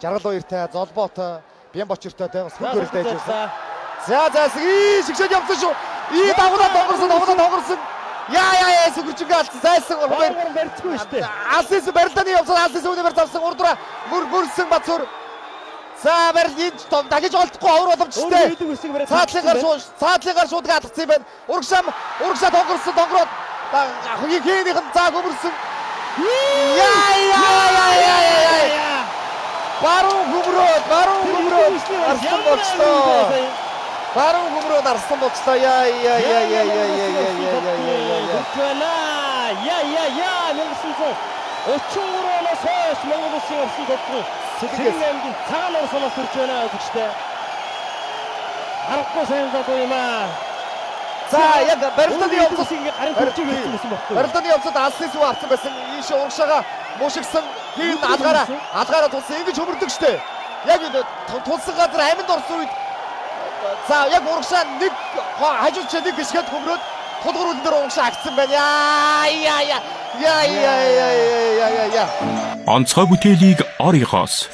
62-тай Золбоотой Бян Бочиртой бас хүн гөрөлтэй ажилласан. За шигшээд явсан шүү. Давгадаа тоглосон. Яа сүгэрчгээ алдсан. Зайсан Хоёр барьцгүй шүү дээ. Алсис барилдааны явсан. Алсис үнээр завсан. Урдра мөрсөн Бацур. За барилын дагиж олдохгүй авар боломжтой. Цаатлынгаар шууд гаалгацсан юм байна. Урагшаа тоглоод хийнийхэн зааг өмөрсөн. Яа. Баруун хөмрөөд арсан болчлоо. Баруун хөмрөөд арсан болчлоо. Яа. Мөнгөсөн 33-оноос хойш Монгол улсын орсон тоглох Сэлэнгийн аймгийн цагаан орсоноос төрж байна гэжтэй. Харахгүй сайн залуу юм аа. За яг барилдааны явцад ингээ гарын төржиг байсан гэсэн баггүй. Барилдааны явцад алсын сүү авсан байсан. Ийш урагшаага мушигсан. Хийн алгаараа тулсан. Ингэж хөмөрдөг штэ. Яг тулсан газар аминд орсон үед за яг урагшаа нэг хажууд нэг гიშгэд хөмрөөд тулгуур дээр урагшаа агцсан байна. Яа. Онцгой бүтээлийг оригоос